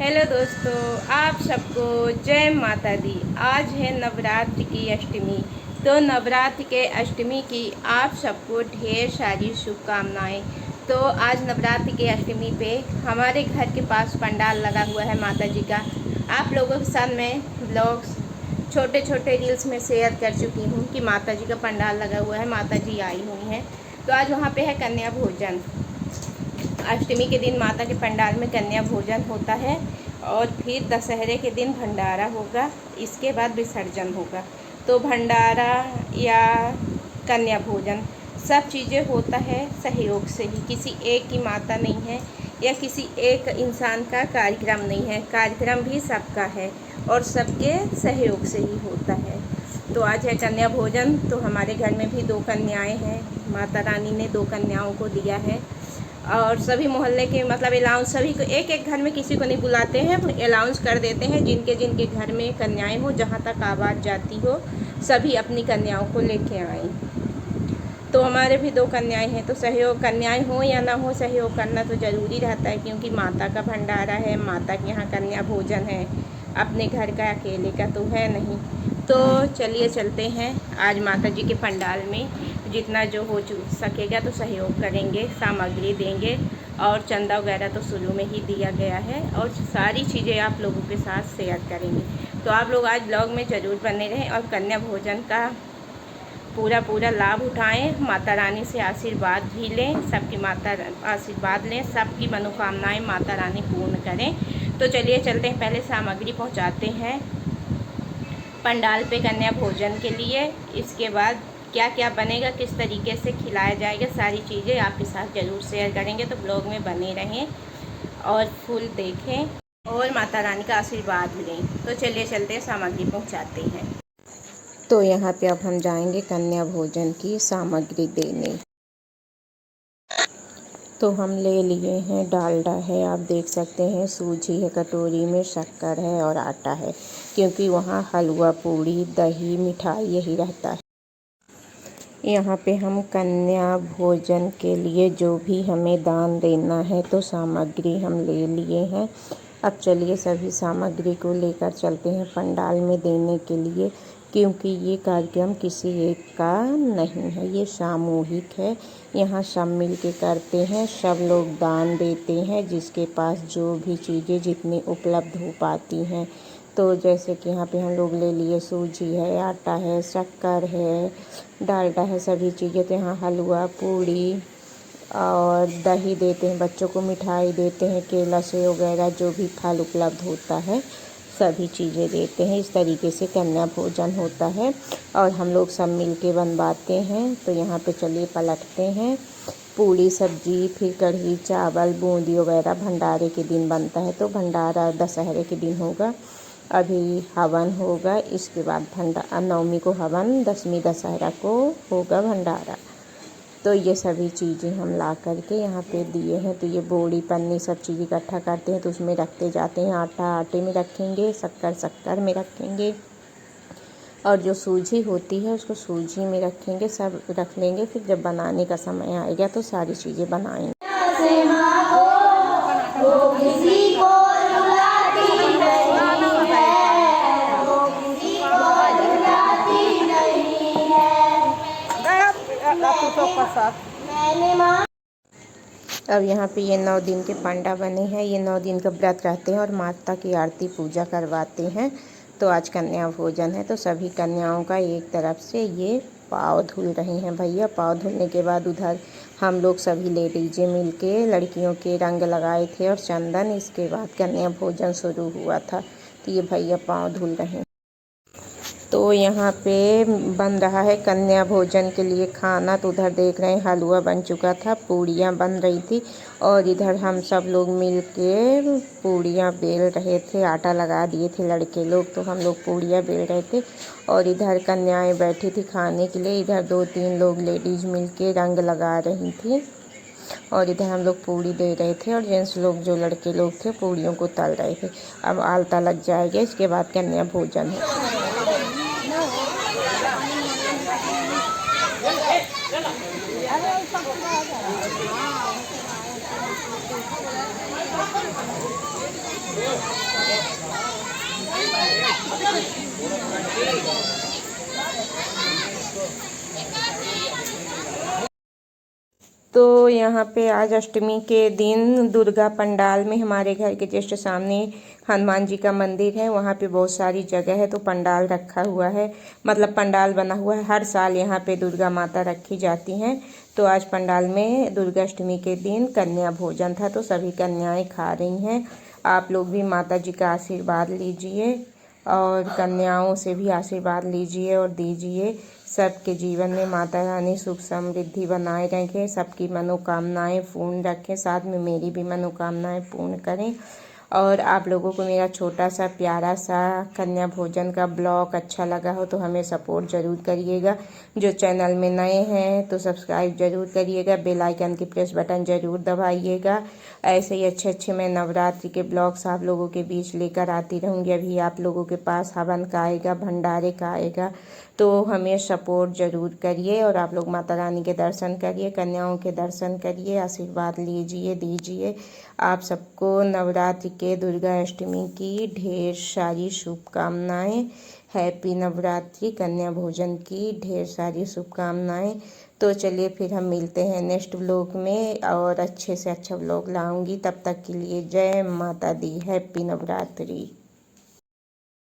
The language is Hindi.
हेलो दोस्तों, आप सबको जय माता दी। आज है नवरात्रि की अष्टमी। तो नवरात्रि के अष्टमी की आप सबको ढेर सारी शुभकामनाएं। तो आज नवरात्रि के अष्टमी पे हमारे घर के पास पंडाल लगा हुआ है माता जी का। आप लोगों के साथ मैं ब्लॉग्स छोटे छोटे रील्स में शेयर कर चुकी हूँ कि माता जी का पंडाल लगा हुआ है, माता जी आई हुई हैं। तो आज वहाँ पे है कन्या भोजन। अष्टमी के दिन माता के पंडाल में कन्या भोजन होता है और फिर दशहरे के दिन भंडारा होगा। इसके बाद विसर्जन होगा। तो भंडारा या कन्या भोजन सब चीज़ें होता है सहयोग से ही। किसी एक की माता नहीं है या किसी एक इंसान का कार्यक्रम नहीं है, कार्यक्रम भी सबका है और सबके सहयोग से ही होता है। तो आज है कन्या भोजन। तो हमारे घर में भी 2 कन्याएं हैं। माता रानी ने 2 कन्याओं को दिया है और सभी मोहल्ले के मतलब अलाउंस सभी को, एक एक घर में किसी को नहीं बुलाते हैं, अलाउंस कर देते हैं जिनके जिनके घर में कन्याएं हो, जहाँ तक आवाज़ जाती हो सभी अपनी कन्याओं को लेके आएँ। तो हमारे भी 2 कन्याएं हैं। तो सहयोग, कन्याएं हो या ना हो, सहयोग करना तो ज़रूरी रहता है क्योंकि माता का भंडारा है, माता के यहाँ कन्या भोजन है। अपने घर का अकेले का तो है नहीं। तो चलिए चलते हैं आज माता जी के पंडाल में। जितना जो हो सकेगा तो सहयोग करेंगे, सामग्री देंगे और चंदा वगैरह तो शुरू में ही दिया गया है और सारी चीज़ें आप लोगों के साथ शेयर करेंगे। तो आप लोग आज ब्लॉग में ज़रूर बने रहें और कन्या भोजन का पूरा लाभ उठाएं। माता रानी से आशीर्वाद भी लें, सबकी माता आशीर्वाद लें, सबकी मनोकामनाएं माता रानी पूर्ण करें। तो चलिए चलते हैं, पहले सामग्री पहुंचाते हैं पंडाल पे कन्या भोजन के लिए। इसके बाद क्या क्या बनेगा, किस तरीके से खिलाया जाएगा, सारी चीज़ें आपके साथ ज़रूर शेयर करेंगे। तो ब्लॉग में बने रहें और फुल देखें और माता रानी का आशीर्वाद लें। तो चलिए चलते हैं, सामग्री पहुंचाते हैं। तो यहाँ पे अब हम जाएंगे कन्या भोजन की सामग्री देने। तो हम ले लिए हैं, डालडा है, आप देख सकते हैं, सूजी है, कटोरी में शक्कर है और आटा है, क्योंकि वहाँ हलवा, पूड़ी, दही, मिठाई यही रहता है। यहाँ पे हम कन्या भोजन के लिए जो भी हमें दान देना है तो सामग्री हम ले लिए हैं। अब चलिए सभी सामग्री को लेकर चलते हैं पंडाल में देने के लिए, क्योंकि ये कार्यक्रम किसी एक का नहीं है, ये सामूहिक है। यहाँ सब मिल के करते हैं, सब लोग दान देते हैं जिसके पास जो भी चीज़ें जितनी उपलब्ध हो पाती हैं। तो जैसे कि यहाँ पे हम लोग ले लिए, सूजी है, आटा है, शक्कर है, डालडा है, सभी चीज़ें। तो यहाँ हलवा, पूड़ी और दही देते हैं, बच्चों को मिठाई देते हैं, केला सेव वगैरह जो भी फल उपलब्ध होता है सभी चीज़ें देते हैं। इस तरीके से कन्या भोजन होता है और हम लोग सब मिल के बनवाते हैं। तो यहाँ पे चलिए पलटते हैं। पूड़ी, सब्जी, फिर कढ़ी चावल, बूंदी वगैरह भंडारे के दिन बनता है। तो भंडारा दशहरे के दिन होगा, अभी हवन होगा, इसके बाद नवमी को हवन, दशमी दशहरा को होगा भंडारा। तो ये सभी चीज़ें हम ला करके यहाँ पे दिए हैं। तो ये बोरी, पन्नी सब चीज़ इकट्ठा करते हैं तो उसमें रखते जाते हैं। आटा आटे में रखेंगे, शक्कर शक्कर में रखेंगे और जो सूजी होती है उसको सूजी में रखेंगे, सब रख लेंगे। फिर जब बनाने का समय आएगा तो सारी चीज़ें बनाएंगे। अब यहाँ पे ये 9 दिन के पांडा बने हैं, ये 9 दिन का व्रत रहते हैं और माता की आरती पूजा करवाते हैं। तो आज कन्या भोजन है तो सभी कन्याओं का एक तरफ से ये पाँव धुल रहे हैं भैया। पाँव धुलने के बाद उधर हम लोग सभी लेडीजें मिल के लड़कियों के रंग लगाए थे और चंदन। इसके बाद कन्या भोजन शुरू हुआ था। तो ये भैया पाँव धुल रहे हैं। तो यहाँ पे बन रहा है कन्या भोजन के लिए खाना। तो उधर देख रहे हैं हलवा बन चुका था, पूड़ियाँ बन रही थी और इधर हम सब लोग मिल के पूड़ियाँ बेल रहे थे। आटा लगा दिए थे लड़के लोग, तो हम लोग पूड़ियाँ बेल रहे थे और इधर कन्याएं बैठी थी खाने के लिए। इधर 2-3 लोग लेडीज़ मिल के रंग लगा रही थी और इधर हम लोग पूड़ी दे रहे थे और जेंट्स लोग जो लड़के लोग थे पूड़ियों को तल रहे थे। अब आलता लग जाएगा, इसके बाद कन्या भोजन है। तो यहाँ पे आज अष्टमी के दिन दुर्गा पंडाल में हमारे घर के जस्ट सामने हनुमान जी का मंदिर है, वहाँ पे बहुत सारी जगह है तो पंडाल रखा हुआ है, मतलब पंडाल बना हुआ है। हर साल यहाँ पे दुर्गा माता रखी जाती हैं। तो आज पंडाल में दुर्गा अष्टमी के दिन कन्या भोजन था, तो सभी कन्याएं खा रही हैं। आप लोग भी माता जी का आशीर्वाद लीजिए और कन्याओं से भी आशीर्वाद लीजिए और दीजिए। सबके जीवन में माता रानी सुख समृद्धि बनाए रखें, सबकी मनोकामनाएं पूर्ण रखें, साथ में मेरी भी मनोकामनाएं पूर्ण करें। और आप लोगों को मेरा छोटा सा प्यारा सा कन्या भोजन का ब्लॉग अच्छा लगा हो तो हमें सपोर्ट ज़रूर करिएगा। जो चैनल में नए हैं तो सब्सक्राइब ज़रूर करिएगा, बेल आइकन की प्रेस बटन ज़रूर दबाइएगा। ऐसे ही अच्छे अच्छे मैं नवरात्रि के ब्लॉग्स आप लोगों के बीच लेकर आती रहूँगी। अभी आप लोगों के पास हवन का आएगा, भंडारे का आएगा, तो हमें सपोर्ट ज़रूर करिए। और आप लोग माता रानी के दर्शन करिए, कन्याओं के दर्शन करिए, आशीर्वाद लीजिए, दीजिए। आप सबको नवरात्रि के दुर्गा अष्टमी की ढेर सारी शुभकामनाएं। हैप्पी नवरात्रि, कन्या भोजन की ढेर सारी शुभकामनाएं। तो चलिए फिर हम मिलते हैं नेक्स्ट व्लॉग में और अच्छे से अच्छा व्लॉग लाऊंगी। तब तक के लिए जय माता दी, हैप्पी नवरात्रि।